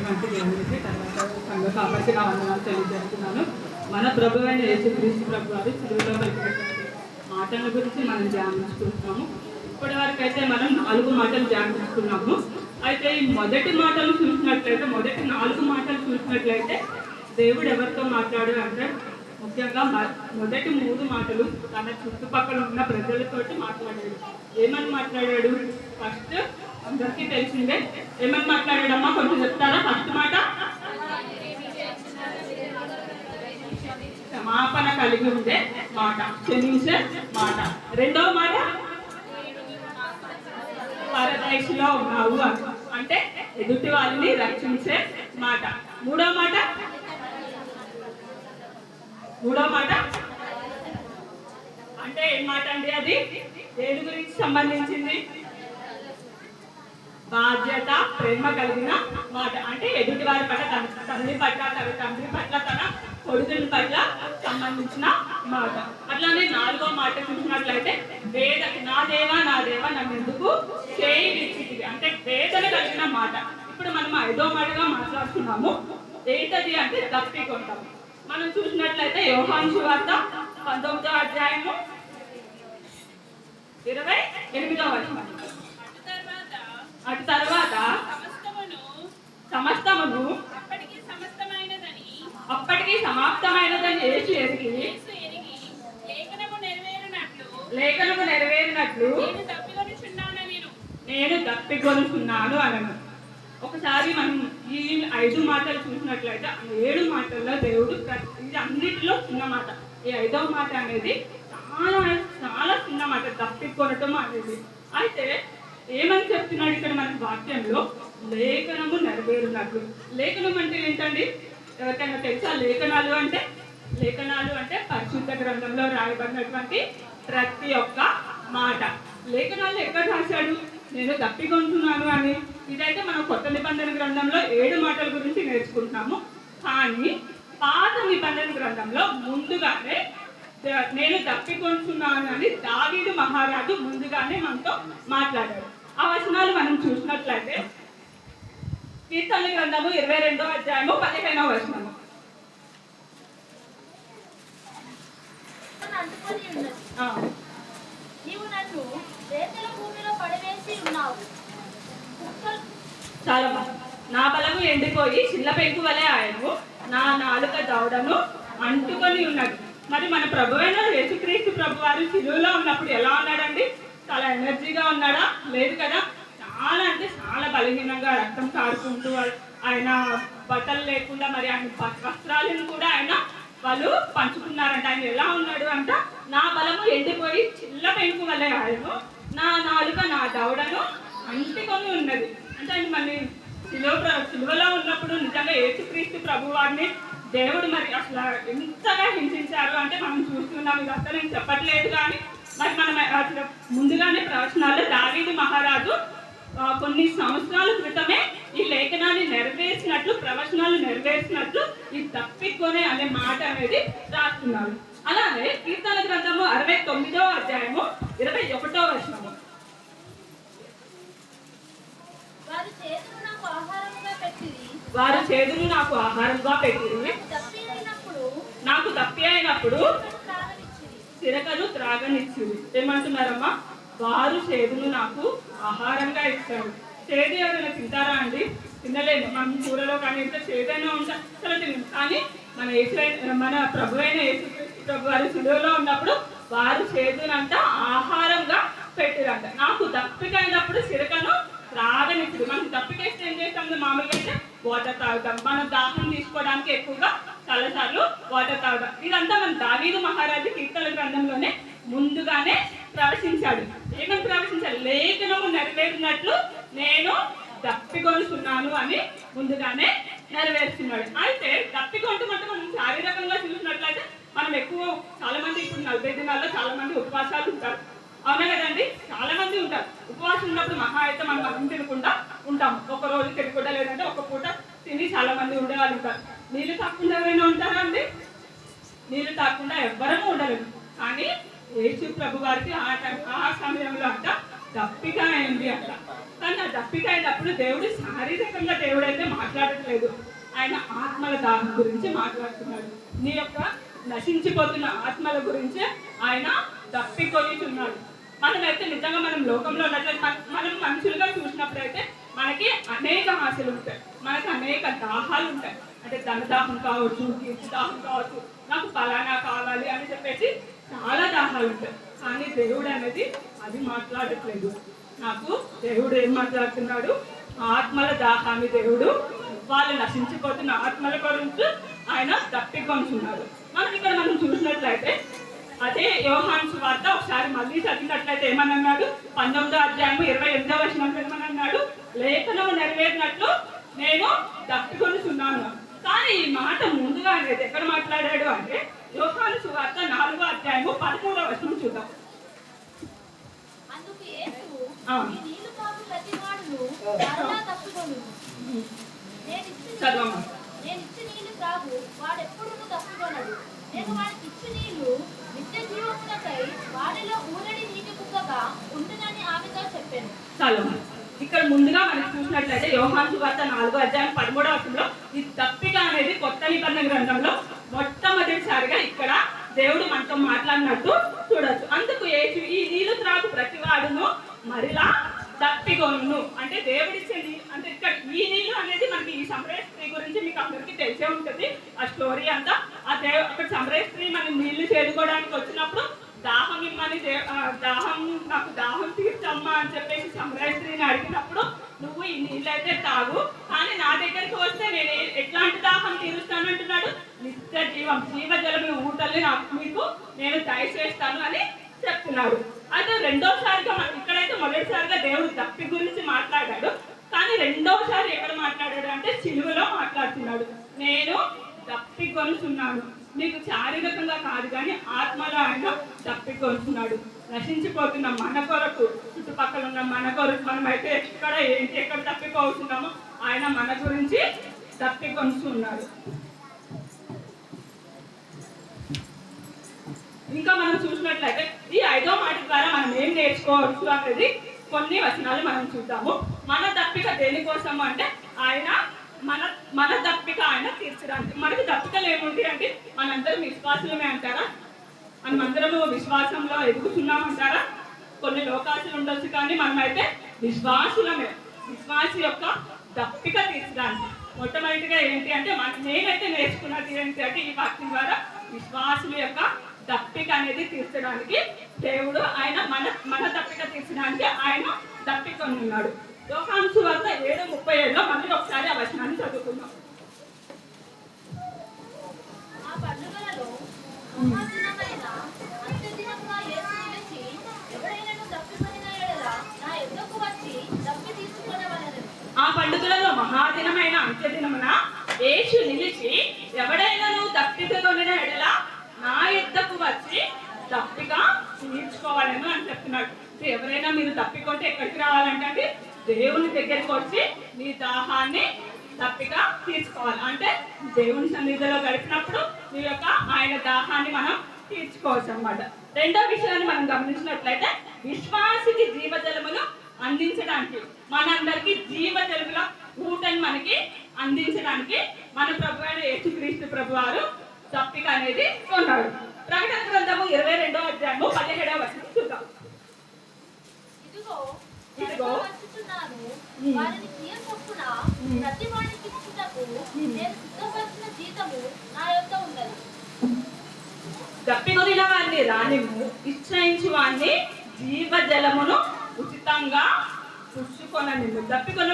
వచ్చినటువంటి దేవుడికి తర్వాత సంఘ కాబట్టి నా వందనాలు తెలియజేస్తున్నాను. మన ప్రభు అయిన యేసుక్రీస్తు ప్రభు వారు సిలువలో పలికినటువంటి మాటల గురించి మనం ధ్యానించుకుంటున్నాము. ఇప్పటి వరకు అయితే మనం 4 మాటలు ధ్యానించుకున్నాము. అయితే ఈ మొదటి 4 మాటలు చూసినట్లయితే దేవుడు ఎవరితో మాట్లాడు అంటే ముఖ్యంగా మొదటి 3 మాటలు తన చుట్టుపక్కల ఉన్న ప్రజలతోటి మాట్లాడాడు. ఏమని మాట్లాడాడు? ఫస్ట్ అందరికీ తెలిసిందే. ఏమని మాట్లాడాడమ్మా కొంచెం చెప్తారా? ఫస్ట్ మాట క్షమాపణ కలిగి ఉండే మాట, క్షమించే మాట. రెండవ మాట పరదేశంలో ఉన్నావు అంటే ఎదుటి వాళ్ళని రక్షించే మాట. మూడవ మాట అంటే ఏం మాట అండి? అది దేని గురించి సంబంధించింది? బాధ్యత, ప్రేమ కలిగిన మాట. అంటే ఎదుటి వారి పట్ల తన తండ్రి పట్ల తన కొడుకుల పట్ల సంబంధించిన మాట. అట్లానే 4వ మాట చూసినట్లయితే నా దేవా నన్ను ఎందుకు చేయి విడిచితివి అంటే వేదన కలిగిన మాట. ఇప్పుడు మనం 5వ మాటగా మాట్లాడుతున్నాము. ఏంటది అంటే తప్పికొంటాము. మనం చూసినట్లయితే యోహాను సువార్త 19వ అధ్యాయము 28వ వచనం. అటు తర్వాత సమస్తమును అప్పటికి సమాప్తమైనదని యేసు ఎరిగి లేఖనము నెరవేరినట్లు నేను తప్పికొనుచున్నాను అనను. ఒకసారి మనం ఈ 5 మాటలు చూసినట్లయితే 7 మాటల్లో దేవుడు ఇది అన్నిటిలో చిన్న మాట. ఈ 5వ మాట అనేది చాలా చాలా చిన్న మాట, తప్పికొనటం అనేది. అయితే ఏమని చెప్తున్నాడు ఇక్కడ మన వాక్యంలో? లేఖనము నెరవేరునట్లు. లేఖనం అంటే ఏంటండి? ఎవరికైనా తెలుసా? లేఖనాలు అంటే పరిశుద్ధ గ్రంథంలో రాయబడినటువంటి ప్రతి ఒక్క మాట. లేఖనాలు ఎక్కడ రాశాడు? నేను తప్పికొంటున్నాను అని. ఇదైతే మనం కొత్త నిబంధన గ్రంథంలో 7 మాటల గురించి నేర్చుకుంటున్నాము. కానీ పాత నిబంధన గ్రంథంలో ముందుగానే నేను తప్పికొంటున్నాను అని దావీదు మహారాజు ముందుగానే మనతో మాట్లాడాడు. ఆ వచనాలు మనం చూసినట్లయితే కీర్తనల గ్రంథము 22వ అధ్యాయము 15వ వచనము. చాలా నా బలము ఎండిపోయి చిల్ల పెంకు వలె ఆయను, నా నాలుక దవడను అంటుకొని ఉన్నది. మరి మన ప్రభు అయిన యేసుక్రీస్తు ప్రభు వారు సిలువలో ఉన్నప్పుడు ఎలా ఉన్నాడండి? చాలా ఎనర్జీగా ఉన్నాడా? లేదు కదా. చాలా అంటే చాలా బలహీనంగా రక్తం కారుకుంటూ ఆయన బట్టలు లేకుండా మరి ఆయన వస్త్రాలను కూడా వాళ్ళు పంచుకున్నారంట. ఆయన ఎలా ఉన్నాడు అంట? నా బలము ఎండిపోయి చిల్ల పెంకు వలె ఆయను, నా నాలుక నా దవడను అంటుకొని ఉన్నది. అంటే ఆయన మరి సిలువలో ఉన్నప్పుడు నిజంగా యేసుక్రీస్తు ప్రభు వారిని దేవుడు మరి అసలు ఎంతగా హింసించారు అంటే మనం చూస్తున్నాం. ఇదంతా నేను చెప్పట్లేదు, కానీ మరి మనం అసలు ముందుగానే ప్రవచనాలు దావీదు మహారాజు కొన్ని సంవత్సరాల క్రితమే ఈ లేఖనాన్ని నెరవేర్చినట్లు, ప్రవచనాలు నెరవేర్చినట్లు ఈ తప్పికొనే అనే మాట అనేది రాస్తున్నారు. అలానే కీర్తన గ్రంథము 69వ అధ్యాయము 21వ వచనము. వారు చేదును నాకు ఆహారంగా పెట్టిరి, నాకు తప్పి అయినప్పుడు సిరకను త్రాగనిచ్చిరి. ఏమంటున్నారమ్మా? వారు చేదును నాకు ఆహారంగా ఇస్తారు. చేదు ఎవరైనా తింటారా అండి? తినలేదు. మనం కూరలో కానీ ఇంత చేదైనా ఉంటా అసలు తిన్నాం. కానీ మన ప్రభు అయిన యేసుక్రీస్తు ప్రభు వారు సిలువలో ఉన్నప్పుడు వారు చేదునంట ఆహారంగా పెట్టిరంట. నాకు దప్పికైనప్పుడు సిరకను త్రాగనిచ్చుడు. మనకు దప్పికేస్తే ఏం చేస్తాం? మామూలుగా అయితే వాటర్ తాగుతాం. మనం దాహం తీసుకోవడానికి ఎక్కువగా చాలాసార్లు వాటర్ తాగుతాం. ఇదంతా మన దావీదు మహారాజు కీర్తనల గ్రంథంలోనే ముందుగానే ప్రవచించాడు. ఏమని ప్రవచించాడు? లేఖనము నెరవేరినట్లు నేను దప్పికొనుచున్నాను అని ముందుగానే నెరవేరుస్తున్నాడు. అయితే దప్పికొంటమంటే మనం శారీరకంగా చూసినట్లయితే మనం ఎక్కువ చాలా మంది ఇప్పుడు 40 దినాల్లో చాలా మంది ఉపవాసాలు ఉంటారు. అవునా కదండి? చాలా మంది ఉంటారు. ఉపవాసం ఉన్నప్పుడు మహా అయితే మనం అన్నం తినకుండా ఉంటాం. ఒక రోజు తినకుండా, లేదంటే ఒక పూట తిని చాలా మంది ఉండేవాళ్ళు ఉంటారు. నీళ్ళు తాకుండా ఎవరైనా ఉంటారా అండి? నీళ్ళు తాకుండా ఎవ్వరూ ఉండలేదు. కానీ యేసు ప్రభు వారికి ఆ సమయంలో అంట దప్పిక అయింది అంట. కానీ ఆ దప్పిక అయినప్పుడు దేవుడు శారీరకంగా దేవుడైతే మాట్లాడట్లేదు. మాట్లాడట్లేదు, ఆయన ఆత్మల దాహం గురించి మాట్లాడుతున్నాడు. నీ యొక్క నశించిపోతున్న ఆత్మల గురించి ఆయన తప్పికొనిచున్నాడు. మనమైతే నిజంగా మనం లోకంలో ఉన్నట్లయితే మనం మనుషులుగా చూసినప్పుడైతే మనకి అనేక ఆశలు ఉంటాయి, మనకి అనేక దాహాలు ఉంటాయి. అంటే ధనదాహం కావచ్చు, కీర్తి దాహం కావచ్చు, నాకు ఫలానా కావాలి అని చెప్పేసి చాలా దాహాలు ఉంటాయి. కానీ దేవుడు అనేది అది మాట్లాడట్లేదు. నాకు దేవుడు ఏం మాట్లాడుతున్నాడు? ఆత్మల దాహాన్ని దేవుడు వాళ్ళు నశించిపోతున్న ఆత్మల గురించి ఆయన తప్పికొంటున్నాడు. మనం చూసినట్లయితే అదే యోహాను సువార్త ఒకసారి మళ్ళీ చదివినట్లయితే ఏమన్నాడు? 19వ అధ్యాయము 28వ వచనంలో ఏమన్నాడు? లేఖనము నెరవేరినట్లు నేను తప్పికొనిచున్నాను. కానీ ఈ మాట ముందుగా అనేది ఎక్కడ మాట్లాడాడు అంటే యోహాను సువార్త 4వ అధ్యాయము 13వ వచనం చూద్దాం. చదవమ్మా. నేను వాడికి ఇచ్చి నీళ్లు నిత్య జీవమునకై వాడిలో ఊరడి నీటి కుక్కగా ఉంటుందని ఆమెతో చెప్పాను. చాలు. ఇక్కడ ముందుగా మనం చూసినట్లయితే యోహాను సువార్త 4వ అధ్యాయం 13వ వచనంలో ఈ తప్పిక అనేది కొత్త నిబంధన గ్రంథంలో మొట్టమొదటిసారిగా ఇక్కడ దేవుడు మనతో మాట్లాడినట్టు చూడొచ్చు. అందుకు ఈ నీళ్లు త్రాగు ప్రతివాడును మరిలా తప్పికొను అంటే దేవుడిచ్చే నీళ్ళు. అంటే ఇక్కడ ఈ నీళ్ళు అనేది మనకి ఈ సమరయ స్త్రీ గురించి మీకు అందరికీ తెలిసే ఉంటుంది ఆ స్టోరీ అంతా. అక్కడ సమరయ స్త్రీ మనం నీళ్లు చేదుకోవడానికి వచ్చినప్పుడు దాహం ఇమ్మని నాకు దాహం తీర్చమ్మా అని చెప్పేసి సమరయ స్త్రీని అడిగినప్పుడు నువ్వు ఈ నీళ్ళైతే తాగు, కానీ నా దగ్గరికి వస్తే నేను ఎట్లాంటి దాహం తీరుస్తానంటున్నాడు? నిత్య జీవజలమైన ఊటల్ని మీకు నేను దయచేస్తాను అని చెప్తున్నాడు. అయితే రెండోసారిగా ఇక్కడైతే మొదటిసారిగా దేవుడు తప్పి గురించి మాట్లాడాడు, కానీ రెండోసారి ఎక్కడ మాట్లాడాడు అంటే సిలువలో మాట్లాడుతున్నాడు. నేను తప్పికొనుచున్నాను, నీకు శారీరకంగా కాదు కానీ ఆత్మలో ఆయన తప్పికొనుచున్నాడు. నశించిపోతున్న మన కొరకు, చుట్టుపక్కల ఉన్న మన కొరకు, మనమైతే ఎక్కడ తప్పిపోతున్నామో ఆయన మన గురించి తప్పికొనుచున్నాడు. ఇంకా మనం చూసినట్లయితే ఈ 5వ మాట ద్వారా మనం ఏం నేర్చుకోవచ్చు అనేది కొన్ని వచనాలు మనం చూద్దాము. మన తప్పిక దేనికోసము అంటే ఆయన మన తప్పిక ఆయన తీర్చడానికి. మనకి తప్పికలు ఏముంటాయి అంటే మనందరం విశ్వాసులమే అంటారా? మనమందరము విశ్వాసంలో ఎదుగుతున్నామంటారా? కొన్ని లోకాసులు ఉండొచ్చు, కానీ మనమైతే విశ్వాసులమే. విశ్వాసి యొక్క తప్పిక తీర్చడానికి మొట్టమొదటిగా ఏంటి అంటే నేనైతే నేర్చుకున్నది ఏంటి అంటే ఈ వాక్యం ద్వారా విశ్వాసుల యొక్క తప్పిక అనేది తీర్చడానికి దేవుడు ఆయన మన తప్పిక తీర్చడానికి ఆయన తప్పికొని ఉన్నాడు. యోహాను సువార్త 7:37లో మళ్ళీ ఒకసారి ఆ వచనాన్ని చదువుకుందాం. ఆ పండుగలలో మహాదినమైన అంత్యదినమున యేసు నిలిచి ఎవడైనాను తప్పికొనిన ఎడల నా యుద్ధకు వచ్చి తప్పిక తీర్చుకోవాలని అని చెప్తున్నాడు. ఎవరైనా మీరు తప్పికొంటే ఎక్కడికి రావాలంటే దేవుని దగ్గరికి వచ్చి మీ దాహాన్ని తప్పిక తీర్చుకోవాలి. అంటే దేవుని సన్నిధిలో గడిపినప్పుడు మీ యొక్క ఆయన దాహాన్ని మనం తీర్చుకోవచ్చు అన్నమాట. రెండో విషయాన్ని మనం గమనించినట్లయితే విశ్వాసికి జీవజలమును అందించడానికి, మనందరికీ జీవజలముల ఊటని మనకి అందించడానికి మన ప్రభు అయిన యేసుక్రీస్తు ప్రభు వారు తప్పిక అనేది ఉన్నాడు. ప్రకటన గ్రంథము 22వ అధ్యాయము 17వ వచనం చూద్దాం. ఇదిగో వారిని క్రియ చొప్పున ప్రతి వాడికి ఇచ్చుటకు నేను సిద్ధపరిచిన జీతము నా యొద్ద ఉన్నది. తప్పికొనిన వారిని రానిమ్ము, ఇచ్చయించు వారిని జీవజలమును ఉచితంగా పుచ్చుకొననిమ్ము. తప్పికొన్న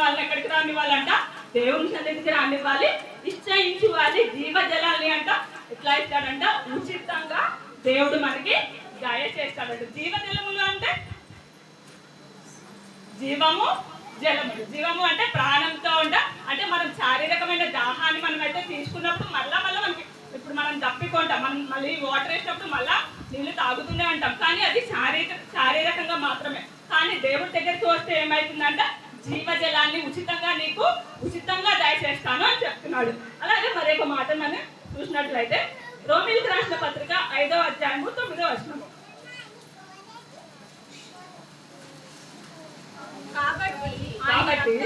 వాళ్ళని ఎక్కడికి రానివ్వాలంట? దేవుని సన్నిధికి రానివ్వాలి. ఇచ్చయించు వారి జీవజలాన్ని అంట ఎట్లా ఇస్తాడంట? ఉచితంగా దేవుడు మనకి దయచేస్తాడంట. జీవజలములు అంటే జీవము, జలములు. జీవము అంటే ప్రాణంతో అంటే మనం శారీరకమైన దాహాన్ని మనం అయితే తీసుకున్నప్పుడు మళ్ళా మనకి ఇప్పుడు మనం తప్పికొంటాం, మనం మళ్ళీ వాటర్ వేసినప్పుడు మళ్ళా నీళ్ళు తాగుతూనే ఉంటాం, కానీ అది శారీరకంగా మాత్రమే. కానీ దేవుడి దగ్గరికి వస్తే ఏమవుతుందంట? జీవజలాన్ని ఉచితంగా దయచేస్తాను అని చెప్తున్నాడు. అలాగే మరొక మాట మనం చూసినట్లయితే రోమీయులకు రాసిన పత్రిక 5వ అధ్యాయము 9వ వచనం. కాబట్టి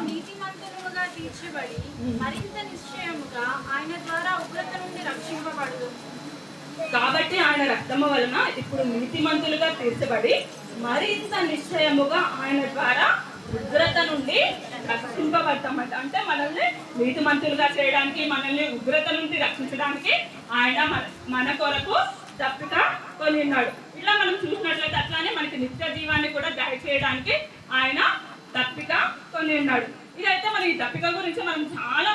నీతిమంతులుగా తీర్చబడి మరింత నిశ్చయముగా ఆయన ద్వారా ఉగ్రత నుండి రక్షింపబడు. కాబట్టి ఆయన రక్తము వలన ఇప్పుడు నీతిమంతులుగా తీర్చబడి మరింత నిశ్చయముగా ఆయన ద్వారా ఉగ్రత నుండి రక్షింపబడతామంట. అంటే మనల్ని నీతిమంతులుగా చేయడానికి, మనల్ని ఉగ్రత నుండి రక్షించడానికి ఆయన మన కొరకు తప్పిక కొని ఉన్నాడు. ఇట్లా మనం చూసినట్లయితే అట్లానే మనకి నిత్య జీవాన్ని కూడా దయచేయడానికి ఆయన తప్పిక కొని ఉన్నాడు. ఇదైతే మన ఈ తప్పిక గురించి మనం చాలా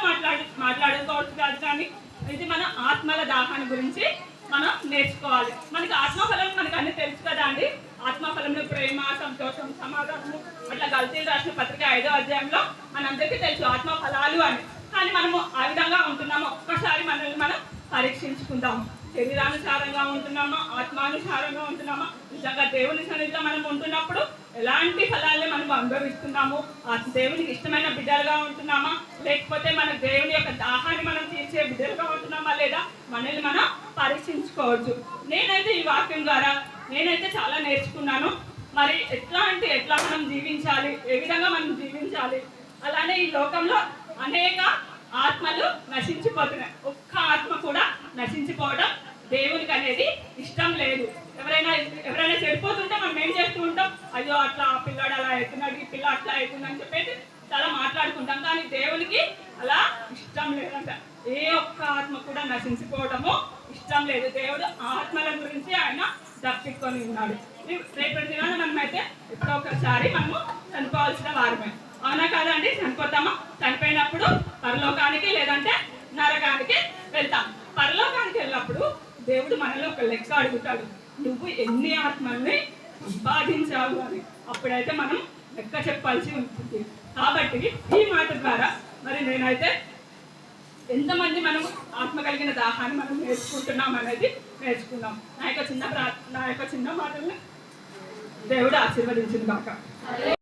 మాట్లాడుకోవచ్చు కాదు, కానీ ఇది మన ఆత్మల దాహాన్ని గురించి మనం నేర్చుకోవాలి. మనకి ఆత్మఫలం మనకు అన్ని తెలుసు కదా అండి. ఆత్మఫలంలో ప్రేమ, సంతోషం, సమాధానము, అట్లా గల్తీలు రాసిన పత్రిక 5వ అధ్యాయంలో మనందరికీ తెలుసు ఆత్మఫలాలు అని. కానీ మనము ఆ విధంగా ఉంటున్నామో ఒక్కసారి మనల్ని మనం పరీక్షించుకుందాము. శరీరానుసారంగా ఉంటున్నామా, ఆత్మానుసారంగా ఉంటున్నామా, నిజంగా దేవుని సన్నిధిలో మనం ఉంటున్నప్పుడు ఎలాంటి ఫలాల్ని మనం అనుభవిస్తున్నాము, ఆ దేవునికి ఇష్టమైన బిడ్డలుగా ఉంటున్నామా, లేకపోతే మన దేవుని యొక్క దాహాన్ని మనం తీర్చే బిడ్డలుగా ఉంటున్నామా లేదా మనల్ని మనం పరీక్షించుకోవచ్చు. నేనైతే ఈ వాక్యం ద్వారా నేనైతే చాలా నేర్చుకున్నాను. మరి ఎట్లా మనం జీవించాలి, ఏ విధంగా మనం జీవించాలి. అలానే ఈ లోకంలో అనేక ఆత్మలు నశించిపోతున్నాయి. ఒక్క ఆత్మ కూడా నశించిపోవడం దేవునికి అనేది ఇష్టం లేదు. ఎవరైనా చెడిపోతుంటే మనం ఏం చేస్తూ ఉంటాం, అయ్యో అట్లా ఆ పిల్లాడు అలా అవుతున్నాడు, ఈ పిల్ల అట్లా అవుతుంది అని చెప్పేసి చాలా మాట్లాడుకుంటాం. కానీ దేవునికి అలా ఇష్టం లేదంట. ఏ ఒక్క ఆత్మ కూడా నశించిపోవడము ఇష్టం లేదు. దేవుడు ఆత్మల గురించి ఆయన తప్పికొని ఉన్నాడు. రేపటి దినాన మనమైతే ఎప్పుడో ఒకసారి మనము చనిపోవాల్సిన వారమే, అవునా కాదండి? చనిపోతామా? చనిపోయినప్పుడు పరలోకానికి లేదంటే నరకానికి వెళ్తాం. పరలోకానికి వెళ్ళినప్పుడు దేవుడు మనలో ఒక లెక్క అడుగుతాడు, నువ్వు ఎన్ని ఆత్మల్ని సంపాదించావు అని. అప్పుడైతే మనం లెక్క చెప్పాల్సి ఉంటుంది. కాబట్టి ఈ మాట ద్వారా మరి నేనైతే ఎంతమంది మనం ఆత్మ కలిగిన దాహాన్ని మనం నేర్చుకుంటున్నాం అనేది నేర్చుకున్నాం. నా యొక్క చిన్న మాటల్ని దేవుడు ఆశీర్వదించింది కాక.